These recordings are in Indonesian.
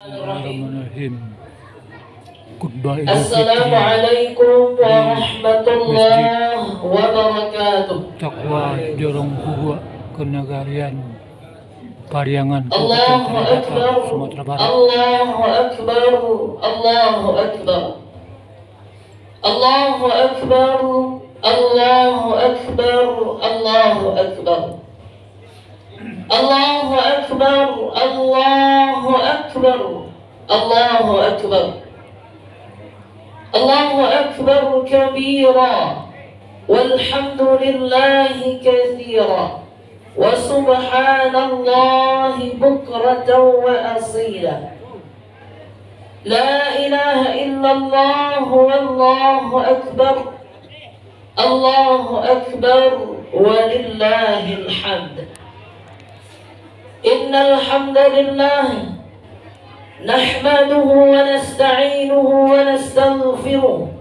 Bismillahirrahmanirrahim. Khutbah Idul Fitri Assalamualaikum di warahmatullahi Masjid wabarakatuh. Taqwa Jorong Gua Kenagarian Pariangan Kabupaten Allahu Tanah Datar, Akbar, Sumatera Barat. Allahu Akbar, Allahu Akbar, Allahu Akbar, Allahu Akbar, Allahu Akbar, Allahu Akbar, Allahu Akbar, Allahu Akbar, Allahu Akbar kabira, walhamdulillahi katsira, wa subhanallahi bukratan wa asila. La ilaha illallah wallahu akbar, Allahu akbar walillahil hamd. Innal hamdalillah nahmaduhu wa nasta'inuhu wa nastaghfiruh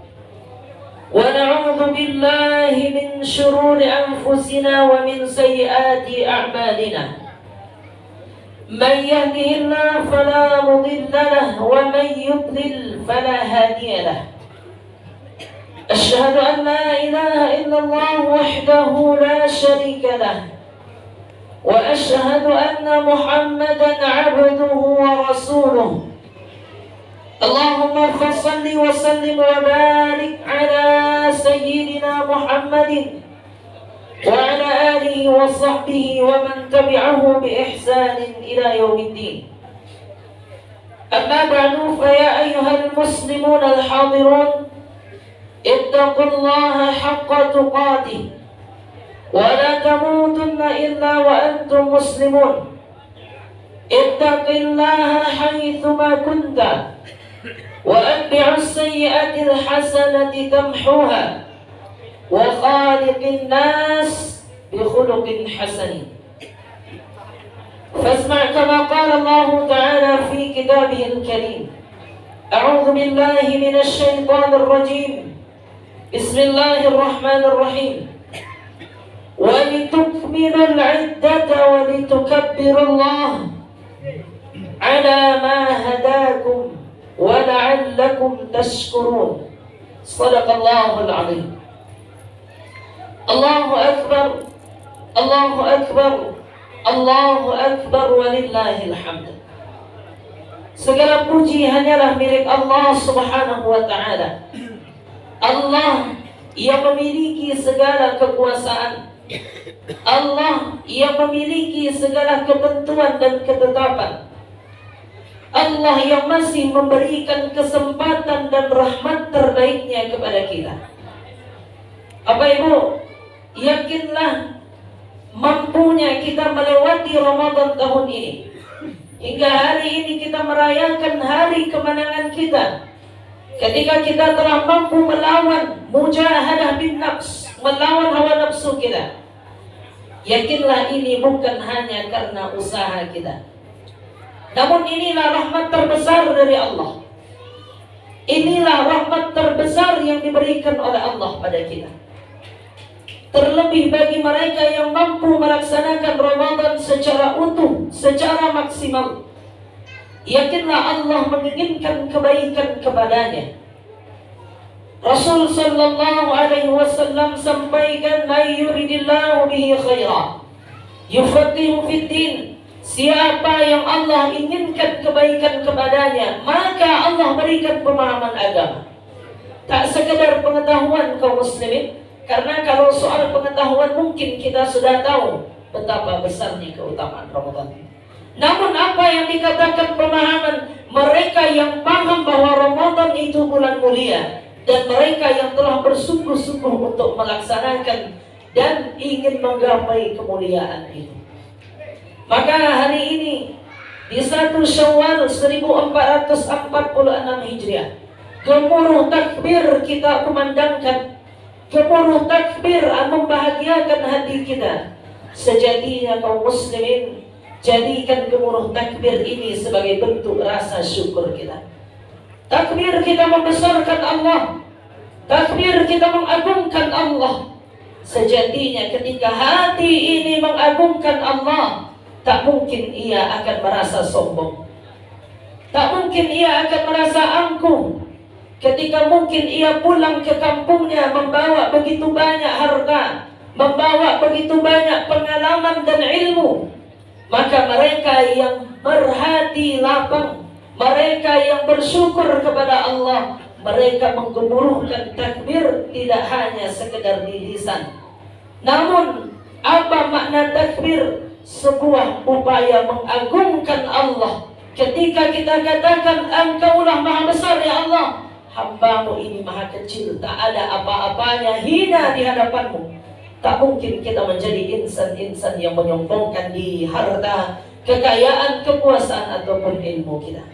wa na'udzu billahi min shururi anfusina wa min sayyiati a'malina. Man yahdihillahu fala mudilla lahu wa man yudlil fala hadiya lahu. Asyhadu an la ilaha illallah wahdahu la syarika lahu wa asyhadu anna Muhammadan 'abduhu wa rasuluh. Allahumma fassalli wa sallim wa barik ala sayyidina Muhammadin wa ala alihi wa sahbihi wa man tabi'ahu bi ihsanin ila yaumiddin. Amma ba'du, fa ya ayyuhal muslimun al-hadirun, ittaqullaha haqqa tuqatih wa la tamutunna illa wa antum muslimun. Ittaqillaha haythuma kunta wa atbi'us sayyi'ati al-hasanati tamhuha wa khaliqin nas bi khuluqin hasan. Fasma' kama qala Allah ta'ala fi kitabih al-karim. A'udzu billahi minasy syaithanir rajim. Bismillahirrahmanirrahim. Wa litukmilul 'iddata wa litukabbirullaha 'ala ma hadakum wa la'allakum tashkurun. Shadaqallahul 'azim. Allahu Akbar, Allahu Akbar, Allahu Akbar walillahil hamd. Segala puji hanyalah milik Allah Subhanahu wa ta'ala. Allah yang memiliki segala kekuasaan, Allah yang memiliki segala ketentuan dan ketetapan, Allah yang masih memberikan kesempatan dan rahmat terbaiknya kepada kita. Bapak Ibu, yakinlah mampunya kita melewati Ramadan tahun ini. Hingga hari ini kita merayakan hari kemenangan kita, ketika kita telah mampu melawan mujahadah bin nafs, melawan hawa nafsu kita. Yakinlah ini bukan hanya karena usaha kita, namun inilah rahmat terbesar dari Allah. Inilah rahmat terbesar yang diberikan oleh Allah pada kita. Terlebih bagi mereka yang mampu melaksanakan Ramadan secara utuh, secara maksimal. Yakinlah Allah menginginkan kebaikan kepadanya. Rasul sallallahu alaihi wasallam sampaikan, "May yuridillahu bihi khaira yufaqihu fid din." Siapa yang Allah inginkan kebaikan kepadanya, maka Allah berikan pemahaman agama. Tak sekedar pengetahuan kaum muslimin, karena kalau soal pengetahuan mungkin kita sudah tahu betapa besarnya keutamaan Ramadan. Namun apa yang dikatakan pemahaman, mereka yang paham bahwa Ramadan itu bulan mulia, dan mereka yang telah bersungguh-sungguh untuk melaksanakan dan ingin menggapai kemuliaan itu. Maka hari ini di 1 Syawal 1446 Hijriah, gemuruh takbir kita kumandangkan. Gemuruh takbir membahagiakan hati kita. Sejatinya kaum muslimin, jadikan gemuruh takbir ini sebagai bentuk rasa syukur kita. Takbir kita membesarkan Allah, takbir kita mengagungkan Allah. Sejatinya ketika hati ini mengagungkan Allah, tak mungkin ia akan merasa sombong. Tak mungkin ia akan merasa angkuh, ketika mungkin ia pulang ke kampungnya membawa begitu banyak harta, membawa begitu banyak pengalaman dan ilmu, maka mereka yang berhati lapang, mereka yang bersyukur kepada Allah, mereka menggemuruhkan takbir tidak hanya sekedar di lisan. Namun apa makna takbir? Sebuah upaya mengagungkan Allah. Ketika kita katakan Engkaulah maha besar ya Allah, hambamu ini maha kecil, tak ada apa-apanya, hina di hadapanmu. Tak mungkin kita menjadi insan-insan yang menyombongkan di harta, kekayaan, kekuasaan ataupun ilmu kita.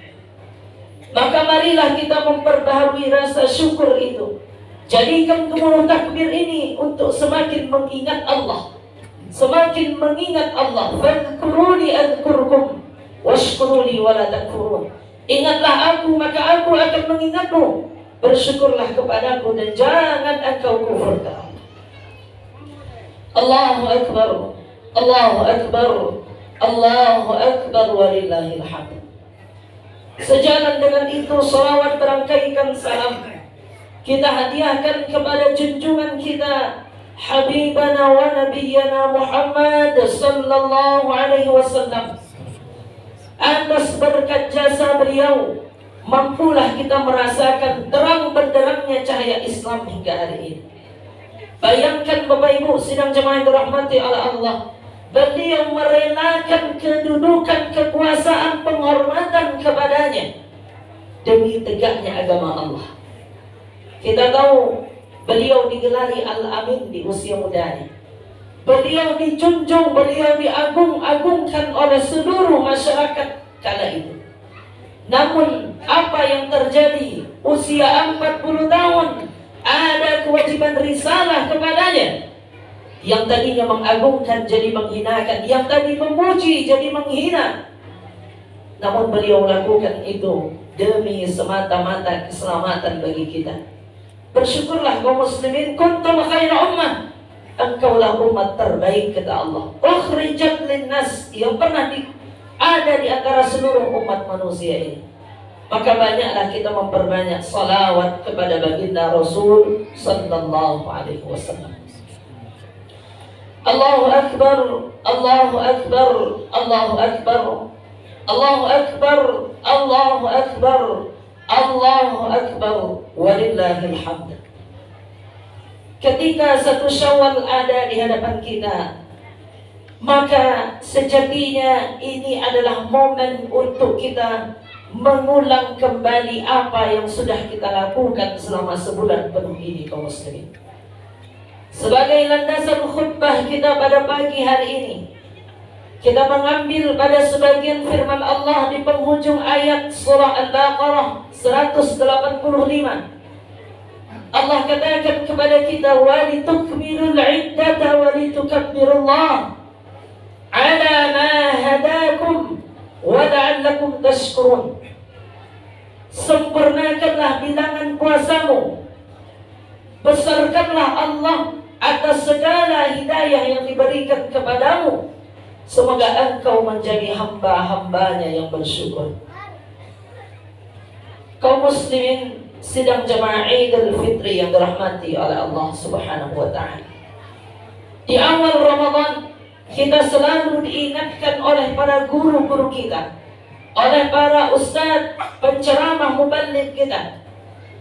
Maka marilah kita memperbaharui rasa syukur itu. Jadikan gemuruh takbir ini untuk semakin mengingat Allah, semakin mengingat Allah. Fadhkuruni adhkurkum washkuruni wala takfurun. Ingatlah aku maka aku akan mengingatmu. Bersyukurlah kepadaku dan jangan engkau kufurkan. Allahu Akbar, Allahu Akbar, Allahu Akbar walillahil hamd. Sejalan dengan itu salawat berangkaikan salam kita hadiahkan kepada junjungan kita Habibana wa Nabiyyana Muhammad sallallahu alaihi wasallam. Atas berkat jasa beliau, mampulah kita merasakan terang benderangnya cahaya Islam hingga hari ini. Bayangkan Bapak Ibu sidang jemaah yang dirahmati oleh Allah, beliau merelakan kedudukan, kekuasaan, penghormatan kepadanya demi tegaknya agama Allah. Kita tahu beliau digelari Al-Amin di usia mudanya. Beliau dijunjung, beliau diagung-agungkan oleh seluruh masyarakat kala itu. Namun apa yang terjadi? Usia 40 tahun ada kewajiban risalah kepadanya. Yang tadinya mengagungkan jadi menghinakan, yang tadi memuji jadi menghina. Namun beliau lakukan itu demi semata-mata keselamatan bagi kita. Bersyukurlah kaum muslimin, kuntum khaira ummah, engkaulah umat terbaik kata Allah. Ukhrijat linnas, yang pernah ada di antara seluruh umat manusia ini. Maka banyaklah kita memperbanyak salawat kepada baginda Rasul sallallahu alaihi wasallam. Allahu Akbar, Allahu Akbar, Allahu Akbar, Allahu Akbar, Allahu Akbar, Allahu Akbar, walillahil hamd. Ketika satu Syawal ada di hadapan kita, maka sejatinya ini adalah momen untuk kita mengulang kembali apa yang sudah kita lakukan selama sebulan penuh ini kaum muslimin. Sebagai landasan khutbah kita pada pagi hari ini, kita mengambil pada sebagian firman Allah di penghujung ayat surah Al-Baqarah 185. Allah katakan kepada kita, walitukmilul iddata walitukabbirullah ala ma hadakum wa la'allakum tashkurun. Sempurnakanlah bilangan puasamu, besarkanlah Allah atas segala hidayah yang diberikan kepadamu, semoga engkau menjadi hamba-hambanya yang bersyukur. Kaum muslimin sidang jemaah Idul Fitri yang dirahmati oleh Allah Subhanahu wa taala. Di awal Ramadan kita selalu diingatkan oleh para guru-guru kita, oleh para ustadz, penceramah, muballigh kita,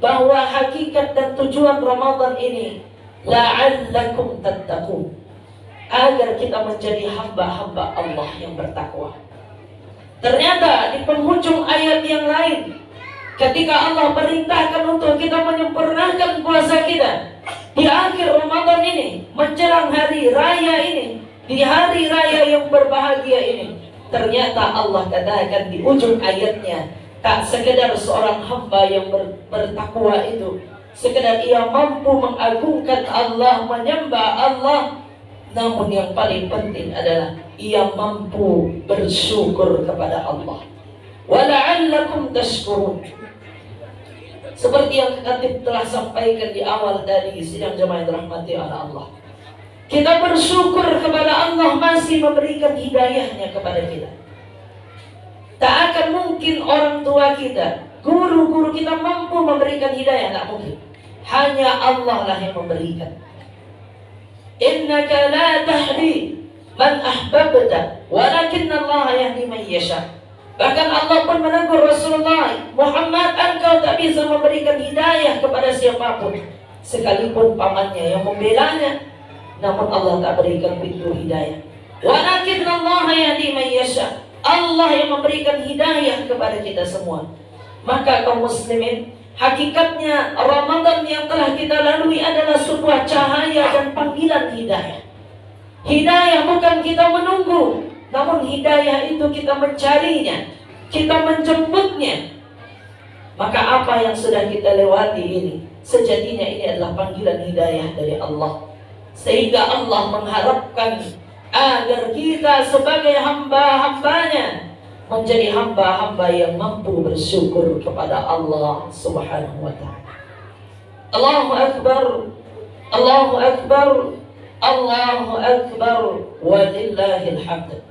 bahwa hakikat dan tujuan Ramadan ini la'allakum tattaqun, agar kita menjadi hamba-hamba Allah yang bertakwa. Ternyata di penghujung ayat yang lain, ketika Allah perintahkan untuk kita menyempurnakan puasa kita di akhir Ramadan ini, menjelang hari raya ini, di hari raya yang berbahagia ini, ternyata Allah katakan di ujung ayatnya, tak sekedar seorang hamba yang bertakwa itu sekedar ia mampu mengagungkan Allah, menyembah Allah, namun yang paling penting adalah ia mampu bersyukur kepada Allah. Wala'allakum tashkurun. Seperti yang Khatib telah sampaikan di awal dari sidang jemaah yang dirahmati oleh Allah, kita bersyukur kepada Allah masih memberikan hidayahnya kepada kita. Tak akan mungkin orang tua kita, guru-guru kita mampu memberikan hidayah, tak mungkin. Hanya Allah lah yang memberikan. Innaka la tahdi man ahbabta, walakinna Allah yahdi man yasha. Bahkan Allah pun menegur Rasulullah, Muhammad, engkau tak bisa memberikan hidayah kepada siapapun, sekalipun pamannya yang membelanya, namun Allah tak berikan pintu hidayah. Walakinna Allah yahdi man yasha. Allah yang memberikan hidayah kepada kita semua. Maka kaum muslimin, hakikatnya Ramadan yang telah kita lalui adalah sebuah cahaya dan panggilan hidayah. Hidayah bukan kita menunggu, namun hidayah itu kita mencarinya, kita menjemputnya. Maka apa yang sudah kita lewati ini, sejatinya ini adalah panggilan hidayah dari Allah. Sehingga Allah mengharapkan agar kita sebagai hamba-hambanya menjadi hamba-hamba yang mampu bersyukur kepada Allah Subhanahu wa ta'ala. Allahu Akbar, Allahu Akbar, Allahu Akbar, walillahil hamd.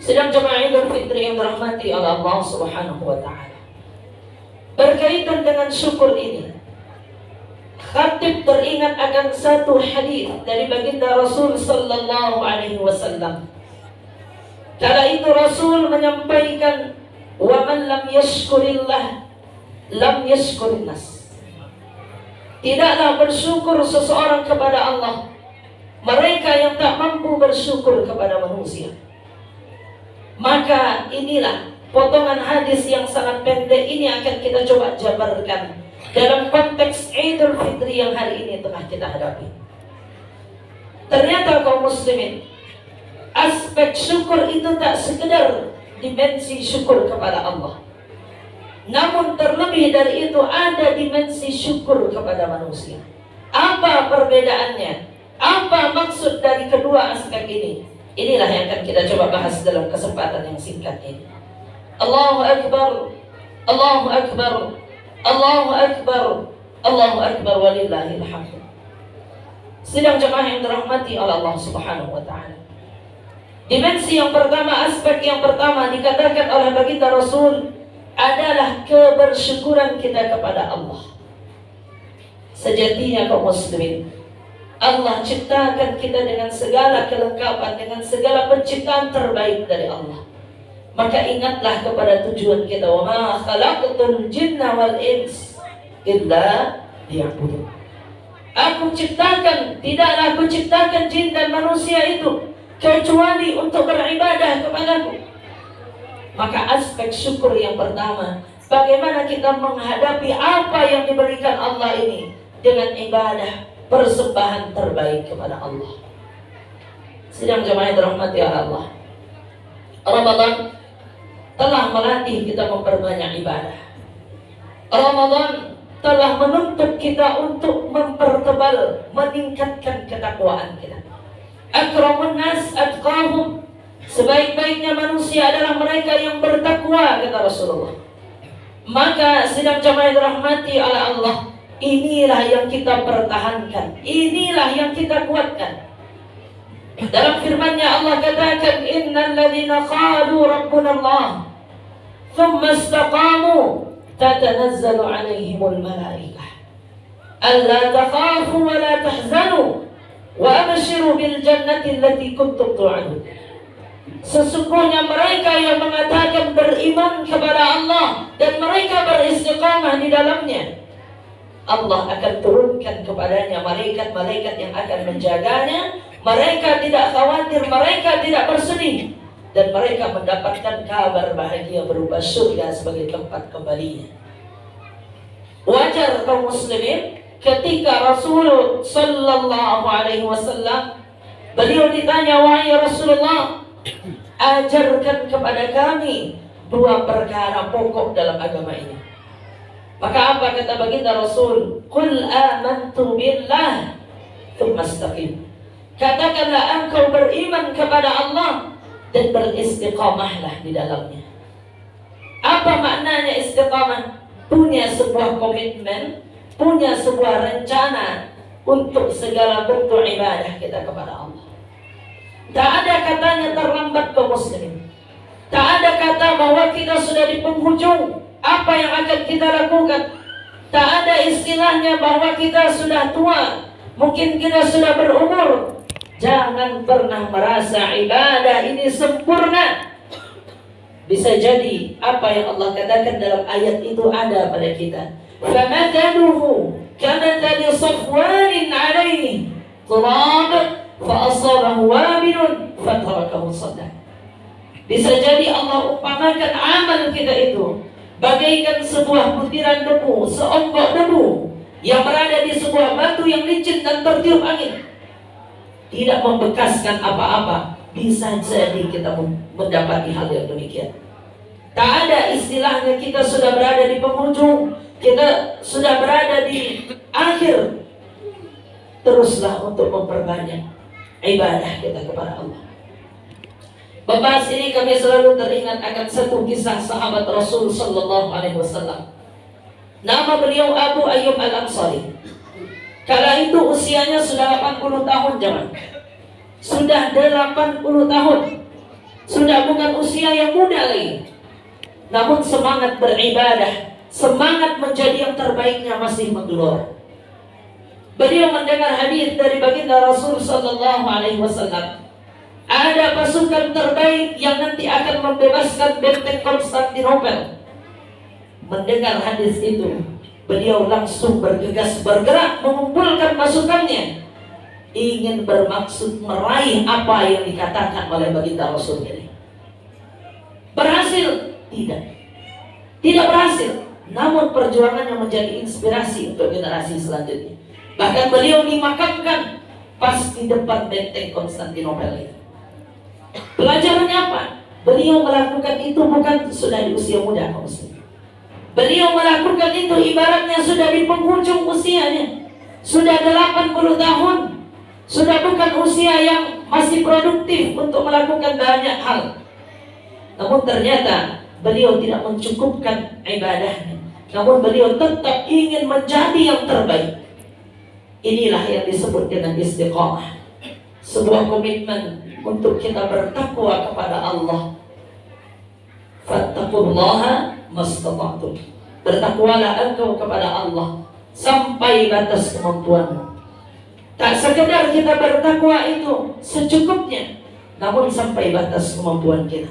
Sedang jemaah Idul Fitri yang dirahmati oleh Allah Subhanahu wa ta'ala, berkaitan dengan syukur ini, khatib teringat akan satu hadis dari baginda Rasul sallallahu alaihi wasallam. Kala itu Rasul menyampaikan, "Wa man lam yashkurillah lam yashkurin nas." Tidaklah bersyukur seseorang kepada Allah mereka yang tak mampu bersyukur kepada manusia. Maka inilah potongan hadis yang sangat pendek ini akan kita coba jabarkan dalam konteks Idul Fitri yang hari ini tengah kita hadapi. Ternyata kaum muslimin, aspek syukur itu tak sekedar dimensi syukur kepada Allah, namun terlebih dari itu ada dimensi syukur kepada manusia. Apa perbedaannya? Apa maksud dari kedua aspek ini? Inilah yang akan kita coba bahas dalam kesempatan yang singkat ini. Allahu Akbar, Allahu Akbar, Allahu Akbar, Allahu Akbar, walillahil hamd. Sidang jemaah yang dirahmati oleh Allah Subhanahu wa ta'ala, dimensi yang pertama, aspek yang pertama dikatakan oleh baginda Rasul adalah kebersyukuran kita kepada Allah. Sejatinya kaum muslimin, Allah ciptakan kita dengan segala kelengkapan, dengan segala penciptaan terbaik dari Allah. Maka ingatlah kepada tujuan kita, wa ma khalaqtul jinna wal ins illa liya'budun. Aku ciptakan, tidaklah aku ciptakan jin dan manusia itu kecuali untuk beribadah kepadaku. Maka aspek syukur yang pertama, bagaimana kita menghadapi apa yang diberikan Allah ini dengan ibadah, persembahan terbaik kepada Allah. Sidang jemaah yang dirahmati Allah, Ramadan telah melatih kita memperbanyak ibadah. Ramadan telah menuntut kita untuk mempertebal, meningkatkan ketakwaan kita. Akramun nas atqahum, sebaik-baiknya manusia adalah mereka yang bertakwa, kata Rasulullah. Maka sidang jemaah yang dirahmati oleh Allah, inilah yang kita pertahankan, inilah yang kita kuatkan. Dalam firman-Nya Allah katakan, innal ladzina qalu rabbuna Allah thumma istaqamu tatanazzalu alaihimul malaikah alla takhafu wa la tahzanu wa abshiru bil jannati allati kuntum tu'adun. Sesungguhnya mereka yang mengatakan beriman kepada Allah dan mereka beristiqamah di dalamnya, Allah akan turunkan kepadanya malaikat-malaikat yang akan menjaganya. Mereka tidak khawatir, mereka tidak bersedih, dan mereka mendapatkan kabar bahagia berupa surga sebagai tempat kembalinya. Wajar kaum muslimin ketika Rasul sallallahu alaihi wasallam, beliau ditanya, wahai Rasulullah, ajarkan kepada kami dua perkara pokok dalam agama ini. Maka apa kata baginda Rasul? Qul amantu billah tsumma istaqim. Katakanlah engkau beriman kepada Allah dan beristiqamahlah di dalamnya. Apa maknanya istiqamah? Punya sebuah komitmen, punya sebuah rencana untuk segala bentuk ibadah kita kepada Allah. Tak ada katanya terlambat kaum muslimin. Tak ada kata bahwa kita sudah di penghujung, apa yang akan kita lakukan. Tak ada istilahnya bahwa kita sudah tua, mungkin kita sudah berumur. Jangan pernah merasa ibadah ini sempurna. Bisa jadi apa yang Allah katakan dalam ayat itu ada pada kita. فَمَثَلُهُ كَمَثَلِ صَفْوَانٍ عَلَيْهِ تُرَابٌ فَأَصَابَهُ وَابِلٌ فَتَرَكَهُ صَدًّا. Bisa jadi Allah umpamakan amal kita itu bagaikan sebuah butiran debu, seonggok debu yang berada di sebuah batu yang licin dan tertiup angin, tidak membekaskan apa-apa. Bisa jadi kita mendapati hal yang demikian. Tak ada istilahnya kita sudah berada di penghujung, kita sudah berada di akhir. Teruslah untuk memperbanyak ibadah kita kepada Allah. Membahas ini kami selalu teringat akan satu kisah sahabat Rasul Sallallahu Alaihi Wasallam. Nama beliau Abu Ayyub Al-Ansari. Kala itu usianya sudah 80 tahun jemaah. Sudah 80 tahun. Sudah bukan usia yang muda lagi. Namun semangat beribadah, semangat menjadi yang terbaiknya masih menggelora. Beliau mendengar hadis dari baginda Rasul Sallallahu Alaihi Wasallam. Ada pasukan terbaik yang nanti akan membebaskan benteng Konstantinopel. Mendengar hadis itu, beliau langsung bergegas bergerak mengumpulkan pasukannya, ingin bermaksud meraih apa yang dikatakan oleh baginda Rasul ini. Berhasil? Tidak. Tidak berhasil. Namun perjuangannya menjadi inspirasi untuk generasi selanjutnya. Bahkan beliau dimakamkan pas di depan benteng Konstantinopel itu. Pelajarannya apa? Beliau melakukan itu bukan sudah di usia muda, beliau melakukan itu ibaratnya sudah di penghujung usianya. Sudah 80 tahun. Sudah bukan usia yang masih produktif untuk melakukan banyak hal. Namun ternyata beliau tidak mencukupkan ibadahnya. Namun beliau tetap ingin menjadi yang terbaik. Inilah yang disebut dengan istiqamah. Sebuah komitmen untuk kita bertakwa kepada Allah. Fattaqullaha mastata'tum. Bertakwalah engkau kepada Allah sampai batas kemampuanmu. Tak sekedar kita bertakwa itu secukupnya, namun sampai batas kemampuan kita.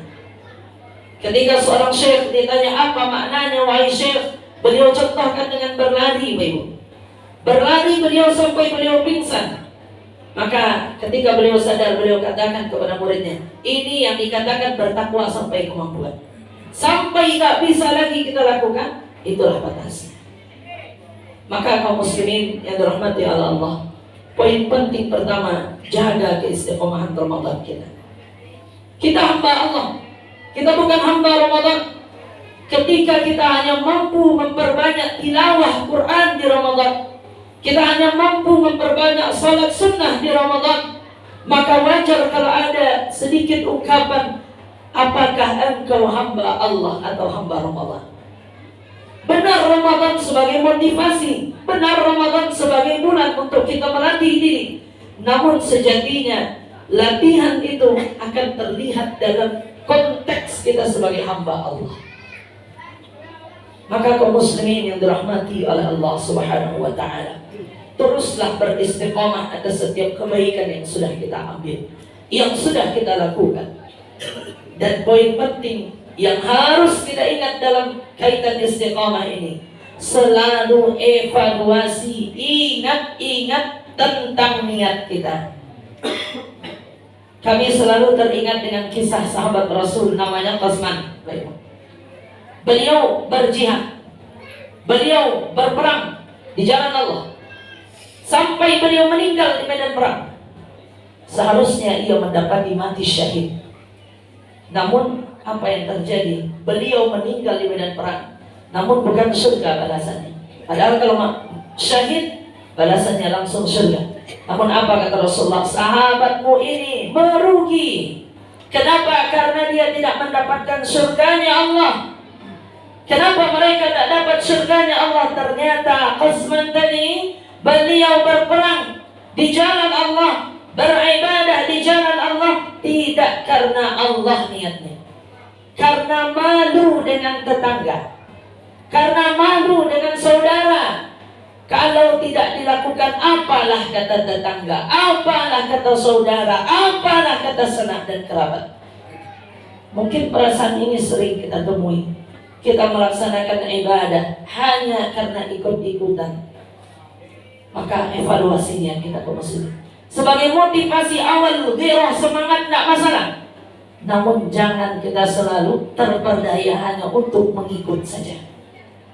Ketika seorang syekh ditanya apa maknanya wahai syekh, beliau contohkan dengan berlari, Ibu. Berlari beliau sampai beliau pingsan. Maka ketika beliau sadar, beliau katakan kepada muridnya, ini yang dikatakan bertakwa sampai kemampuan. Sampai tak bisa lagi kita lakukan, itulah batasnya. Maka kaum muslimin yang dirahmati Allah, poin penting pertama, jaga keistiqomahan Ramadan kita. Kita hamba Allah. Kita bukan hamba Ramadan. Ketika kita hanya mampu memperbanyak tilawah Quran di Ramadan, kita hanya mampu memperbanyak salat sunnah di Ramadan, maka wajar kalau ada sedikit ungkapan, apakah engkau hamba Allah atau hamba Ramadan? Benar Ramadan sebagai motivasi, benar Ramadan sebagai bulan untuk kita melatih diri. Namun sejatinya latihan itu akan terlihat dalam konteks kita sebagai hamba Allah. Maka kaum muslimin yang dirahmati oleh Allah Subhanahu wa taala, teruslah beristiqamah atas setiap kebaikan yang sudah kita ambil, yang sudah kita lakukan. Dan poin penting yang harus kita ingat dalam kaitan istiqamah ini, selalu evaluasi, ingat-ingat tentang niat kita. Kami selalu teringat dengan kisah sahabat Rasul namanya Qasman. Beliau berjihad, beliau berperang di jalan Allah sampai beliau meninggal di medan perang. Seharusnya ia mendapati mati syahid. Namun apa yang terjadi? Beliau meninggal di medan perang, namun bukan surga balasannya. Padahal kalau syahid balasannya langsung surga. Namun apa kata Rasulullah? Sahabatmu ini merugi. Kenapa? Karena dia tidak mendapatkan surganya Allah. Kenapa mereka tak dapat surganya Allah? Ternyata Qasman tadi, beliau berperang di jalan Allah, beribadah di jalan Allah, tidak karena Allah niatnya. karena malu dengan tetangga, karena malu dengan saudara. Kalau tidak dilakukan, apalah kata tetangga, apalah kata saudara, apalah kata sanak dan kerabat. Mungkin perasaan ini sering kita temui. Kita melaksanakan ibadah hanya karena ikut-ikutan. Maka evaluasinya kita muslim. Sebagai motivasi awal, ghirah, semangat, tidak masalah. Namun jangan kita selalu terperdaya hanya untuk mengikut saja.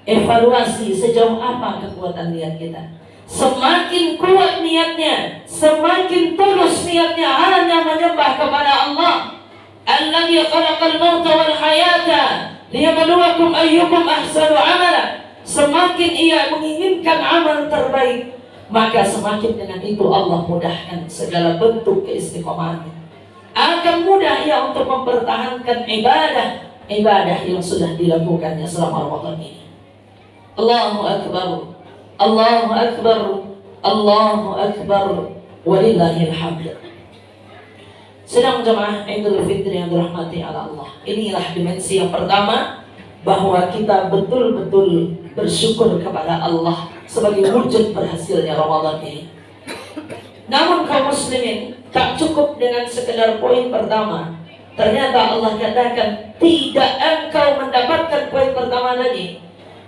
Evaluasi sejauh apa kekuatan niat kita. Semakin kuat niatnya, semakin tulus niatnya hanya menyembah kepada Allah. Alladzi khalaqal mauta wal hayata liyabluwakum ayyukum ahsanu amala. Semakin ia menginginkan amal terbaik, maka semakin dengan itu Allah mudahkan segala bentuk keistiqomahan. Akan mudah ia untuk mempertahankan ibadah yang sudah dilakukannya selama Ramadan ini. Allahu Akbar, Allahu Akbar, Allahu Akbar, walillahil hamd. Sedang jemaah Idul Fitri yang dirahmati Allah, inilah dimensi yang pertama, bahwa kita betul-betul bersyukur kepada Allah sebagai wujud berhasilnya Ramadan ini. Namun kaum muslimin, tak cukup dengan sekedar poin pertama. Ternyata Allah katakan, tidak engkau mendapatkan poin pertama tadi,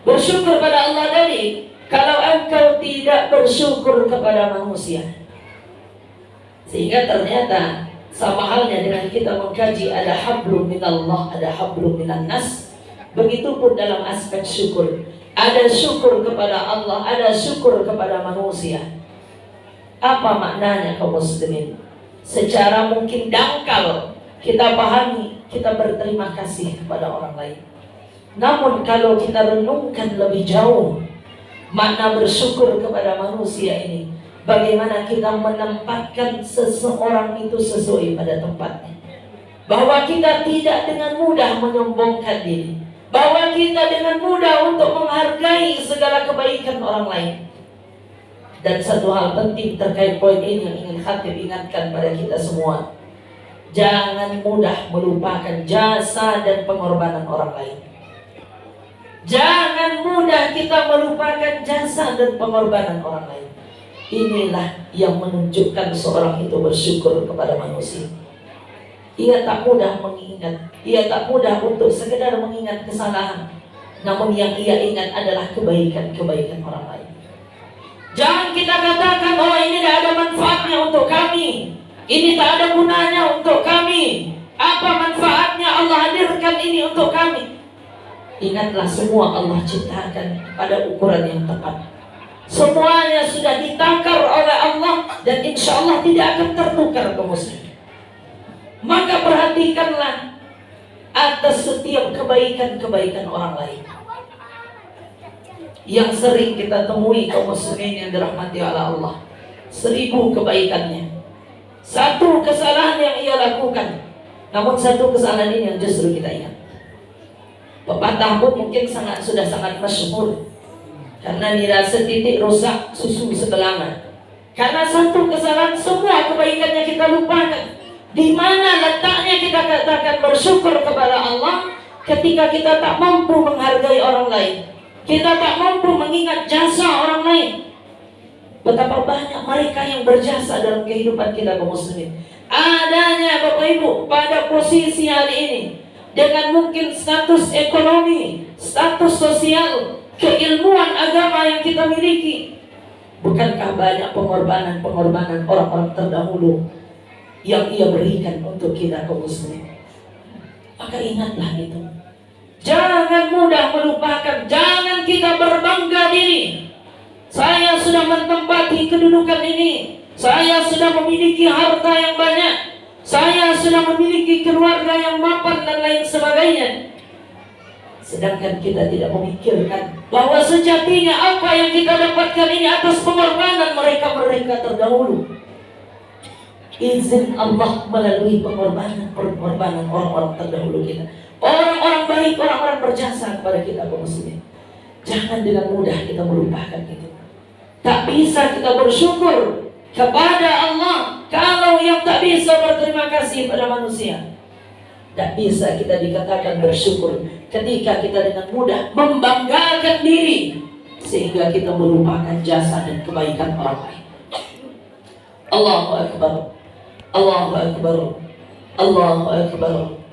bersyukur pada Allah tadi, kalau engkau tidak bersyukur kepada manusia. Sehingga ternyata sama halnya dengan kita mengkaji ada hablum minallah, ada hablum minan nas. Begitupun dalam aspek syukur, ada syukur kepada Allah, ada syukur kepada manusia. Apa maknanya kaum muslimin? Secara mungkin dangkal kita pahami, kita berterima kasih kepada orang lain. Namun kalau kita renungkan lebih jauh makna bersyukur kepada manusia ini, bagaimana kita menempatkan seseorang itu sesuai pada tempatnya. Bahwa kita tidak dengan mudah menyombongkan diri, bahwa kita dengan mudah untuk menghargai segala kebaikan orang lain. Dan satu hal penting terkait poin ini yang ingin khatib ingatkan pada kita semua, jangan mudah melupakan jasa dan pengorbanan orang lain. Jangan mudah kita melupakan jasa dan pengorbanan orang lain. Inilah yang menunjukkan seorang itu bersyukur kepada manusia. Ia tak mudah mengingat, ia tak mudah untuk sekedar mengingat kesalahan, namun yang ia ingat adalah kebaikan-kebaikan orang lain. Jangan kita katakan, oh ini tidak ada manfaatnya untuk kami, ini tak ada gunanya untuk kami. Apa manfaatnya Allah hadirkan ini untuk kami? Ingatlah, semua Allah ciptakan pada ukuran yang tepat. Semuanya sudah ditakar oleh Allah dan insya Allah tidak akan tertukar ke muslim. Maka perhatikanlah atas setiap kebaikan-kebaikan orang lain yang sering kita temui kaum muslimin yang dirahmati oleh Allah. 1000 kebaikannya, satu kesalahan yang ia lakukan, namun satu kesalahan ini yang justru kita ingat. Pepatah pun mungkin sudah sangat masyhur, karena nira setitik rusak susu sebelanga. Karena satu kesalahan semua kebaikannya kita lupakan. Di mana letaknya kita katakan bersyukur kepada Allah ketika kita tak mampu menghargai orang lain, kita tak mampu mengingat jasa orang lain. Betapa banyak mereka yang berjasa dalam kehidupan kita kaum muslimin. Adanya Bapak Ibu pada posisi hari ini, dengan mungkin status ekonomi, status sosial, keilmuan agama yang kita miliki, bukankah banyak pengorbanan orang-orang terdahulu yang ia berikan untuk kita kaum muslimin? Maka ingatlah itu. Jangan mudah melupakan, jangan kita berbangga diri. Saya sudah menempati kedudukan ini, saya sudah memiliki harta yang banyak, saya sudah memiliki keluarga yang mapan dan lain sebagainya. Sedangkan kita tidak memikirkan bahwa sejatinya apa yang kita dapatkan ini atas pengorbanan mereka terdahulu. Izin Allah melalui pengorbanan orang-orang terdahulu kita, orang-orang baik, orang-orang berjasa kepada kita kaum muslimin. Jangan dengan mudah kita melupakan itu. Tak bisa kita bersyukur kepada Allah kalau yang tak bisa berterima kasih pada manusia. Tak bisa kita dikatakan bersyukur ketika kita dengan mudah membanggakan diri sehingga kita melupakan jasa dan kebaikan orang lain. Allahu Akbar, Allahu Akbar, Allahu Akbar.